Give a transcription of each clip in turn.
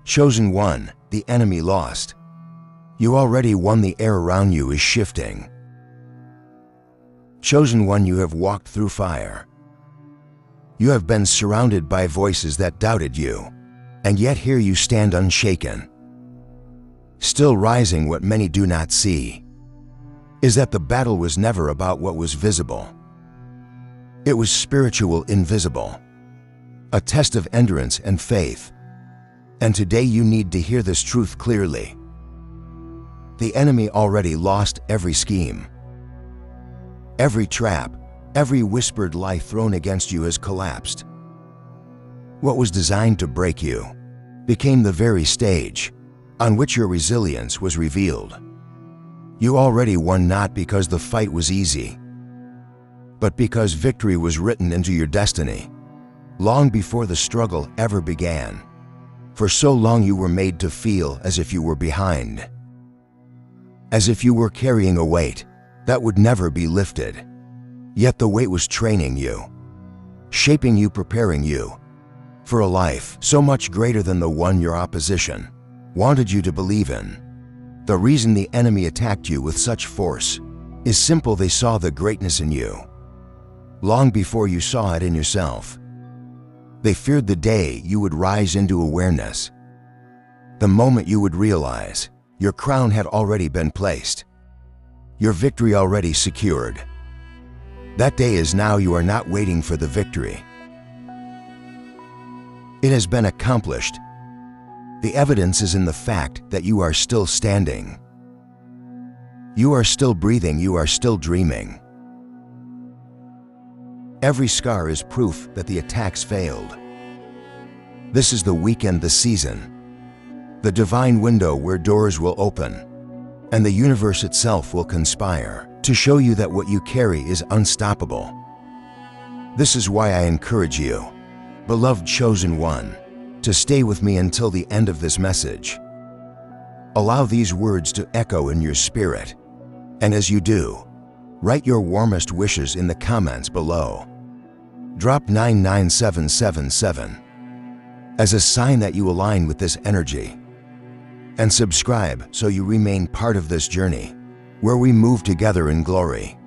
Chosen one, the enemy lost. You already won. The air around you is shifting. Chosen one, you have walked through fire. You have been surrounded by voices that doubted you, and yet here you stand unshaken. Still rising. What many do not see is that the battle was never about what was visible. It was spiritual, invisible, a test of endurance and faith. And today you need to hear this truth clearly. The enemy already lost. Every scheme, every trap, every whispered lie thrown against you has collapsed. What was designed to break you became the very stage on which your resilience was revealed. You already won, not because the fight was easy, but because victory was written into your destiny long before the struggle ever began. For so long you were made to feel as if you were behind, as if you were carrying a weight that would never be lifted. Yet the weight was training you, shaping you, preparing you for a life so much greater than the one your opposition wanted you to believe in. The reason the enemy attacked you with such force is simple. They saw the greatness in you long before you saw it in yourself. They feared the day you would rise into awareness, the moment you would realize your crown had already been placed, your victory already secured. That day is now. You are not waiting for the victory. It has been accomplished. The evidence is in the fact that you are still standing. You are still breathing. You are still dreaming. Every scar is proof that the attacks failed. This is the weekend, the season, the divine window where doors will open and the universe itself will conspire to show you that what you carry is unstoppable. This is why I encourage you, beloved chosen one, to stay with me until the end of this message. Allow these words to echo in your spirit, and as you do, write your warmest wishes in the comments below. Drop 99777 as a sign that you align with this energy, and subscribe so you remain part of this journey where we move together in glory.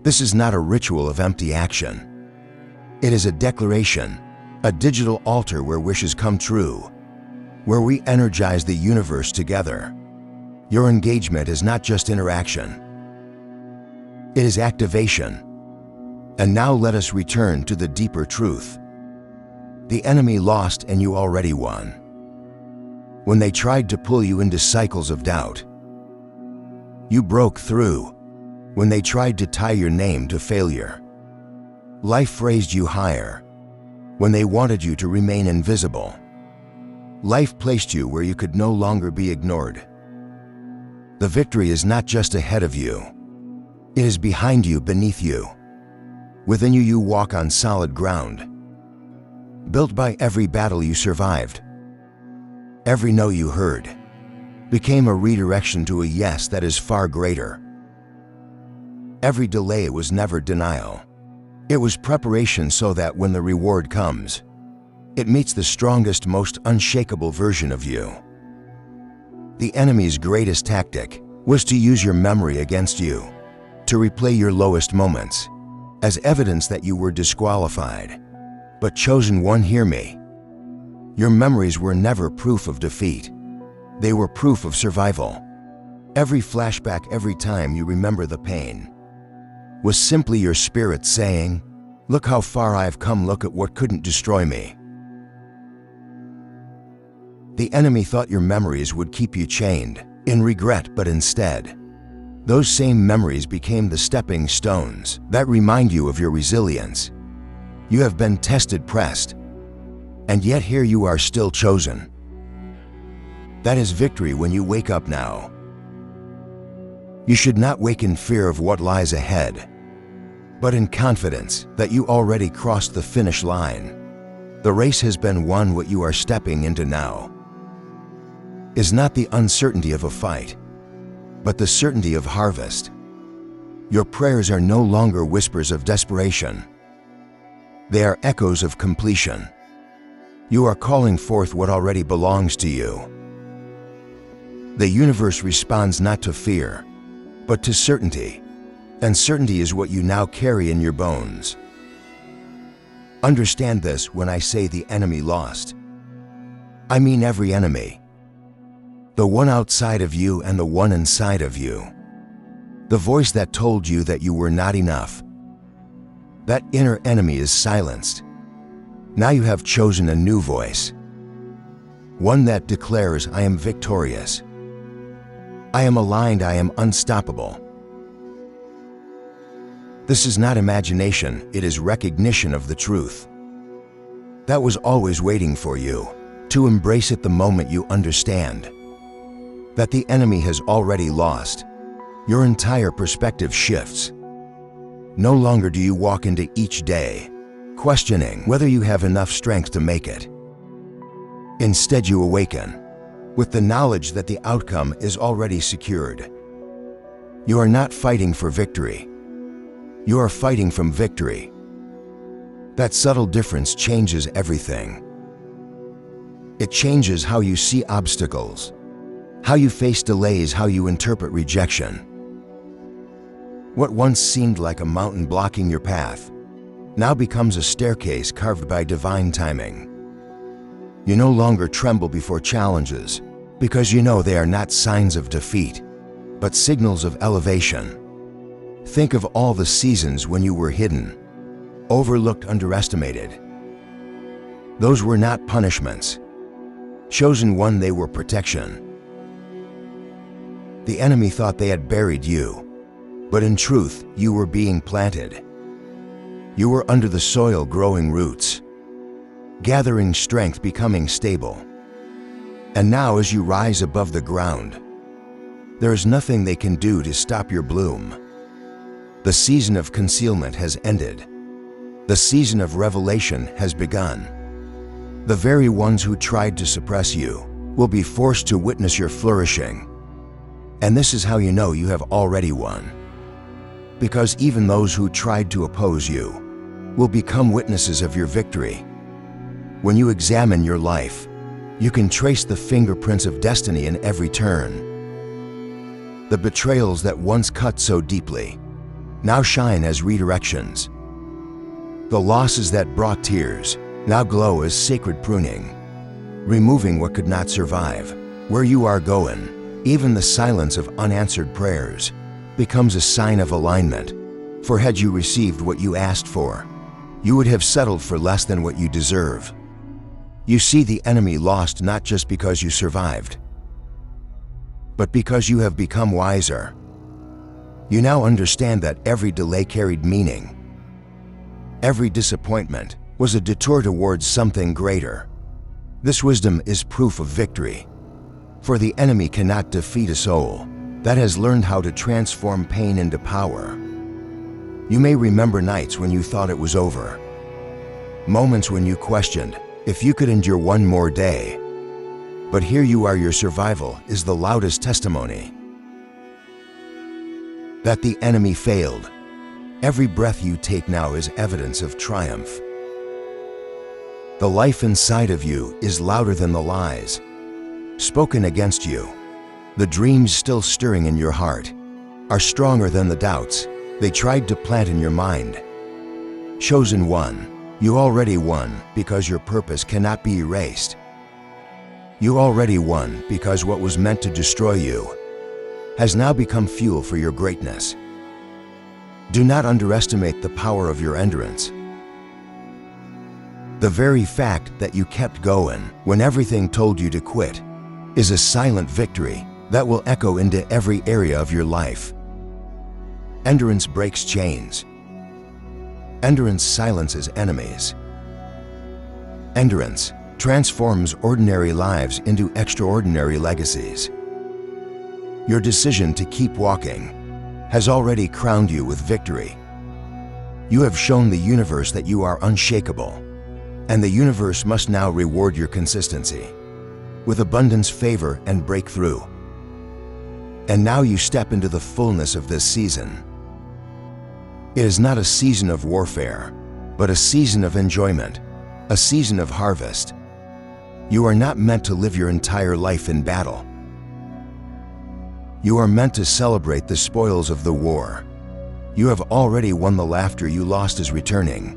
This is not a ritual of empty action. It is a declaration, a digital altar where wishes come true, where we energize the universe together. Your engagement is not just interaction, it is activation. And now let us return to the deeper truth. The enemy lost and you already won. When they tried to pull you into cycles of doubt, you broke through. When they tried to tie your name to failure, life raised you higher. When they wanted you to remain invisible, life placed you where you could no longer be ignored. The victory is not just ahead of you, it is behind you, beneath you. Within you, you walk on solid ground, built by every battle you survived. Every no you heard became a redirection to a yes that is far greater. Every delay was never denial. It was preparation so that when the reward comes, it meets the strongest, most unshakable version of you. The enemy's greatest tactic was to use your memory against you, to replay your lowest moments as evidence that you were disqualified. But chosen one, hear me. Your memories were never proof of defeat. They were proof of survival. Every flashback, every time you remember the pain, was simply your spirit saying, "Look how far I've come, look at what couldn't destroy me." The enemy thought your memories would keep you chained in regret, but instead, those same memories became the stepping stones that remind you of your resilience. You have been tested, pressed, and yet here you are, still chosen. That is victory when you wake up now. You should not wake in fear of what lies ahead, but in confidence that you already crossed the finish line. The race has been won. What you are stepping into now is not the uncertainty of a fight, but the certainty of harvest. Your prayers are no longer whispers of desperation. They are echoes of completion. You are calling forth what already belongs to you. The universe responds not to fear, but to certainty, and certainty is what you now carry in your bones. Understand this when I say the enemy lost. I mean every enemy. The one outside of you and the one inside of you. The voice that told you that you were not enough. That inner enemy is silenced. Now you have chosen a new voice. One that declares, I am victorious. I am aligned, I am unstoppable. This is not imagination, it is recognition of the truth. That was always waiting for you, to embrace it the moment you understand that the enemy has already lost. Your entire perspective shifts. No longer do you walk into each day questioning whether you have enough strength to make it. Instead, you awaken with the knowledge that the outcome is already secured. You are not fighting for victory. You are fighting from victory. That subtle difference changes everything. It changes how you see obstacles, how you face delays, how you interpret rejection. What once seemed like a mountain blocking your path now becomes a staircase carved by divine timing. You no longer tremble before challenges because you know they are not signs of defeat, but signals of elevation. Think of all the seasons when you were hidden, overlooked, underestimated. Those were not punishments. Chosen one, they were protection. The enemy thought they had buried you, but in truth, you were being planted. You were under the soil, growing roots, gathering strength, becoming stable. And now as you rise above the ground, there is nothing they can do to stop your bloom. The season of concealment has ended. The season of revelation has begun. The very ones who tried to suppress you will be forced to witness your flourishing. And this is how you know you have already won. Because even those who tried to oppose you will become witnesses of your victory. When you examine your life, you can trace the fingerprints of destiny in every turn. The betrayals that once cut so deeply now shine as redirections. The losses that brought tears now glow as sacred pruning, removing what could not survive. Where you are going, even the silence of unanswered prayers becomes a sign of alignment. For had you received what you asked for, you would have settled for less than what you deserve. You see, the enemy lost not just because you survived, but because you have become wiser. You now understand that every delay carried meaning. Every disappointment was a detour towards something greater. This wisdom is proof of victory. For the enemy cannot defeat a soul that has learned how to transform pain into power. You may remember nights when you thought it was over, moments when you questioned if you could endure one more day. But here you are, your survival is the loudest testimony that the enemy failed. Every breath you take now is evidence of triumph. The life inside of you is louder than the lies spoken against you. The dreams still stirring in your heart are stronger than the doubts they tried to plant in your mind. Chosen one, you already won because your purpose cannot be erased. You already won because what was meant to destroy you has now become fuel for your greatness. Do not underestimate the power of your endurance. The very fact that you kept going when everything told you to quit is a silent victory that will echo into every area of your life. Endurance breaks chains. Endurance silences enemies. Endurance transforms ordinary lives into extraordinary legacies. Your decision to keep walking has already crowned you with victory. You have shown the universe that you are unshakable, and the universe must now reward your consistency with abundance, favor, and breakthrough. And now you step into the fullness of this season. It is not a season of warfare, but a season of enjoyment, a season of harvest, You are not meant to live your entire life in battle. You are meant to celebrate the spoils of the war. You have already won. The laughter you lost is returning.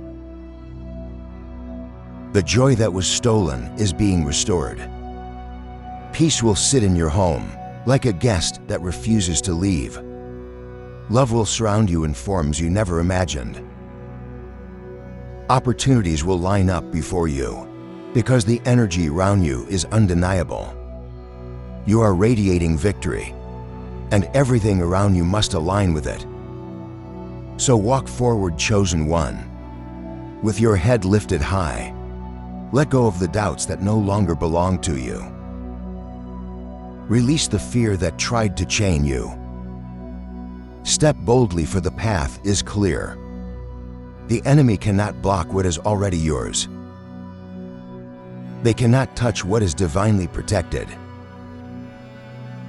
The joy that was stolen is being restored. Peace will sit in your home, like a guest that refuses to leave. Love will surround you in forms you never imagined. Opportunities will line up before you, because the energy around you is undeniable. You are radiating victory, and everything around you must align with it. So walk forward, chosen one, with your head lifted high. Let go of the doubts that no longer belong to you. Release the fear that tried to chain you. Step boldly, for the path is clear. The enemy cannot block what is already yours. They cannot touch what is divinely protected.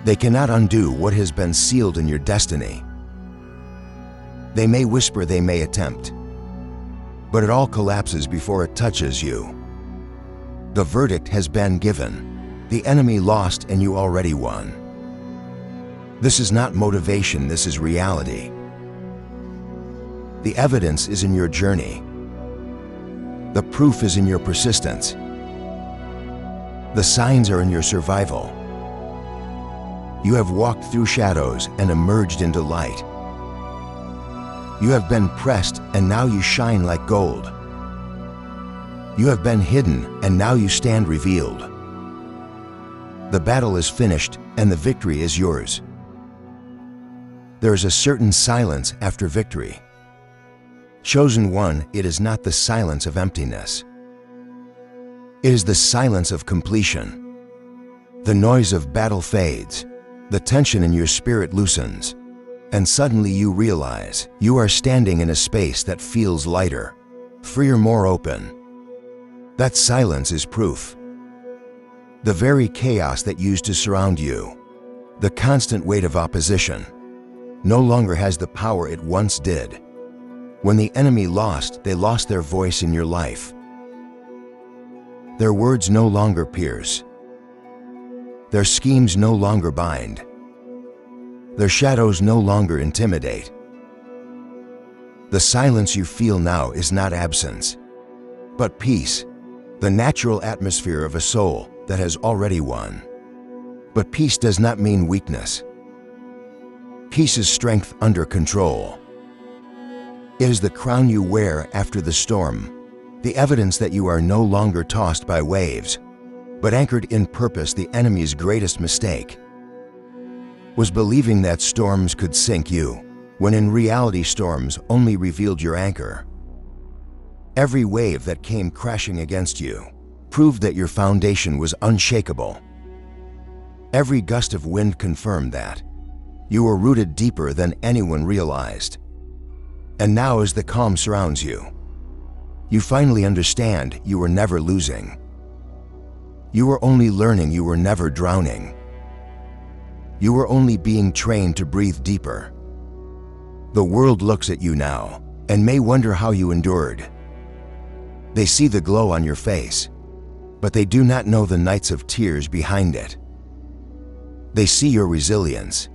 They cannot undo what has been sealed in your destiny. They may whisper, they may attempt, but it all collapses before it touches you. The verdict has been given. The enemy lost and you already won. This is not motivation, this is reality. The evidence is in your journey. The proof is in your persistence. The signs are in your survival. You have walked through shadows and emerged into light. You have been pressed and now you shine like gold. You have been hidden and now you stand revealed. The battle is finished and the victory is yours. There is a certain silence after victory. Chosen one, it is not the silence of emptiness. It is the silence of completion. The noise of battle fades. The tension in your spirit loosens. And suddenly you realize you are standing in a space that feels lighter, freer, more open. That silence is proof. The very chaos that used to surround you, the constant weight of opposition, no longer has the power it once did. When the enemy lost, they lost their voice in your life. Their words no longer pierce. Their schemes no longer bind. Their shadows no longer intimidate. The silence you feel now is not absence, but peace, the natural atmosphere of a soul that has already won. But peace does not mean weakness. Peace is strength under control. It is the crown you wear after the storm, the evidence that you are no longer tossed by waves, but anchored in purpose. The enemy's greatest mistake was believing that storms could sink you, when in reality storms only revealed your anchor. Every wave that came crashing against you proved that your foundation was unshakable. Every gust of wind confirmed that you were rooted deeper than anyone realized. And now, as the calm surrounds you, you finally understand you were never losing. You were only learning, you were never drowning. You were only being trained to breathe deeper. The world looks at you now and may wonder how you endured. They see the glow on your face, but they do not know the nights of tears behind it. They see your resilience,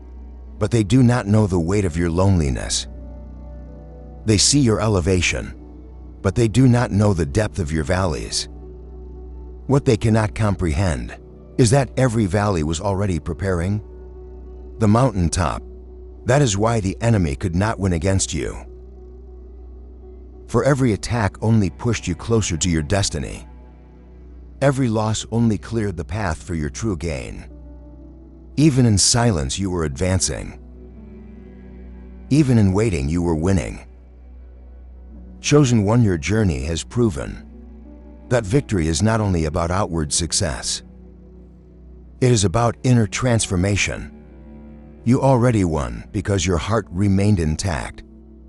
but they do not know the weight of your loneliness. They see your elevation, but they do not know the depth of your valleys. What they cannot comprehend is that every valley was already preparing the mountaintop. That is why the enemy could not win against you. For every attack only pushed you closer to your destiny. Every loss only cleared the path for your true gain. Even in silence you were advancing. Even in waiting you were winning. Chosen one, your journey has proven that victory is not only about outward success. It is about inner transformation. You already won because your heart remained intact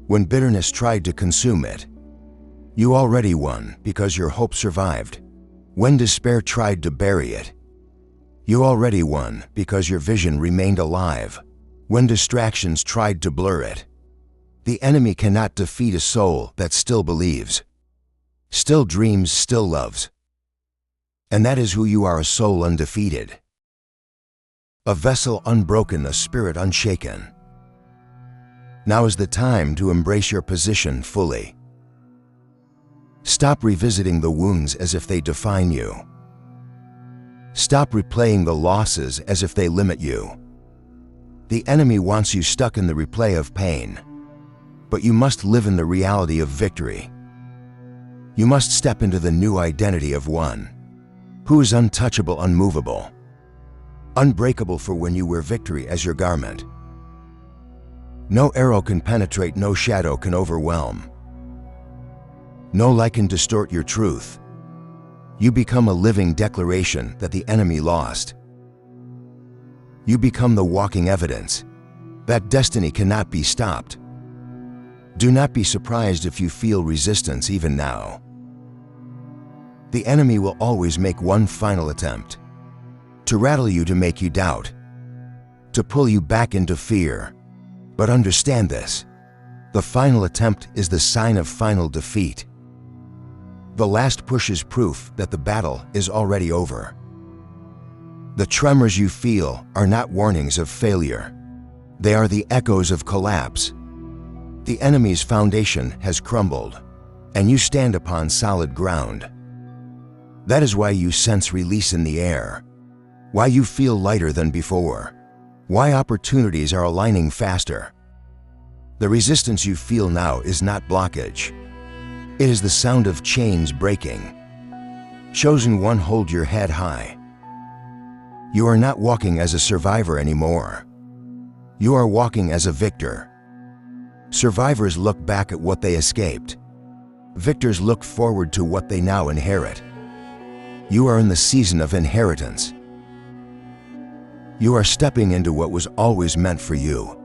when bitterness tried to consume it. You already won because your hope survived when despair tried to bury it. You already won because your vision remained alive when distractions tried to blur it. The enemy cannot defeat a soul that still believes, still dreams, still loves. And that is who you are: a soul undefeated, a vessel unbroken, a spirit unshaken. Now is the time to embrace your position fully. Stop revisiting the wounds as if they define you. Stop replaying the losses as if they limit you. The enemy wants you stuck in the replay of pain, but you must live in the reality of victory. You must step into the new identity of one who is untouchable, unmovable, unbreakable, for when you wear victory as your garment, no arrow can penetrate, no shadow can overwhelm, no lie can distort your truth. You become a living declaration that the enemy lost. You become the walking evidence that destiny cannot be stopped. Do not be surprised if you feel resistance even now. The enemy will always make one final attempt to rattle you, to make you doubt, to pull you back into fear. But understand this: the final attempt is the sign of final defeat. The last push is proof that the battle is already over. The tremors you feel are not warnings of failure. They are the echoes of collapse. The enemy's foundation has crumbled, and you stand upon solid ground. That is why you sense release in the air, why you feel lighter than before, why opportunities are aligning faster. The resistance you feel now is not blockage. It is the sound of chains breaking. Chosen one, hold your head high. You are not walking as a survivor anymore. You are walking as a victor. Survivors look back at what they escaped. Victors look forward to what they now inherit. You are in the season of inheritance. You are stepping into what was always meant for you.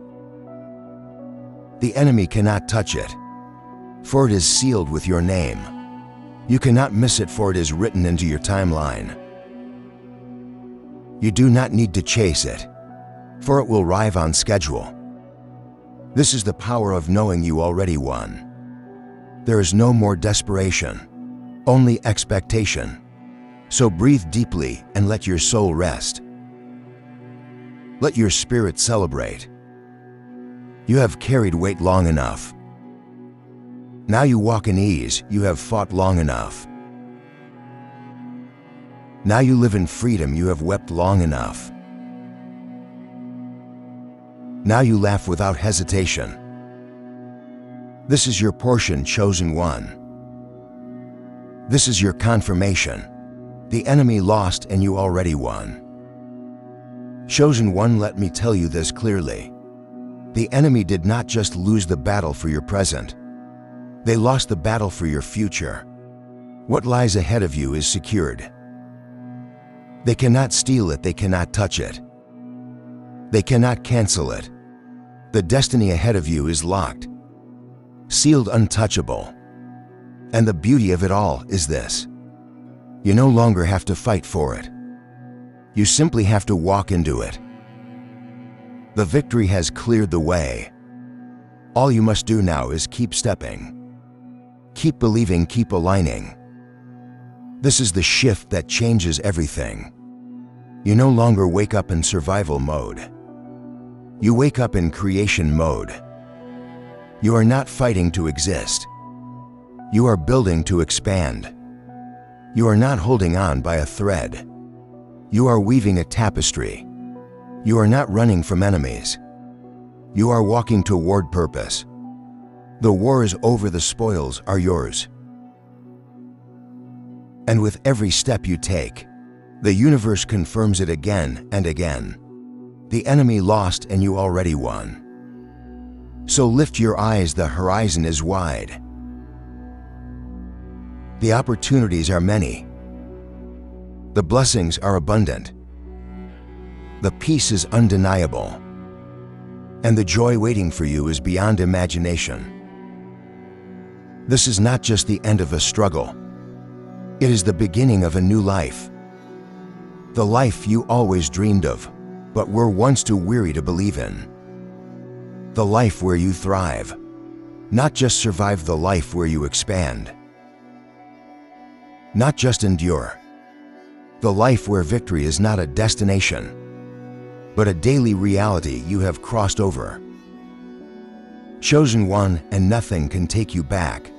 The enemy cannot touch it, for it is sealed with your name. You cannot miss it, for it is written into your timeline. You do not need to chase it, for it will arrive on schedule. This is the power of knowing you already won. There is no more desperation, only expectation. So breathe deeply and let your soul rest. Let your spirit celebrate. You have carried weight long enough. Now you walk in ease. You have fought long enough. Now you live in freedom. You have wept long enough. Now you laugh without hesitation. This is your portion, chosen one. This is your confirmation. The enemy lost and you already won. Chosen one, let me tell you this clearly. The enemy did not just lose the battle for your present. They lost the battle for your future. What lies ahead of you is secured. They cannot steal it. They cannot touch it. They cannot cancel it. The destiny ahead of you is locked, sealed, untouchable. And the beauty of it all is this: you no longer have to fight for it. You simply have to walk into it. The victory has cleared the way. All you must do now is keep stepping. Keep believing, keep aligning. This is the shift that changes everything. You no longer wake up in survival mode. You wake up in creation mode. You are not fighting to exist. You are building to expand. You are not holding on by a thread. You are weaving a tapestry. You are not running from enemies. You are walking toward purpose. The war is over, the spoils are yours. And with every step you take, the universe confirms it again and again. The enemy lost and you already won. So lift your eyes, the horizon is wide. The opportunities are many. The blessings are abundant. The peace is undeniable. And the joy waiting for you is beyond imagination. This is not just the end of a struggle. It is the beginning of a new life. The life you always dreamed of, but were once too weary to believe in. The life where you thrive, not just survive, the life where you expand. Not just endure, the life where victory is not a destination, but a daily reality you have crossed over. Chosen one, and nothing can take you back.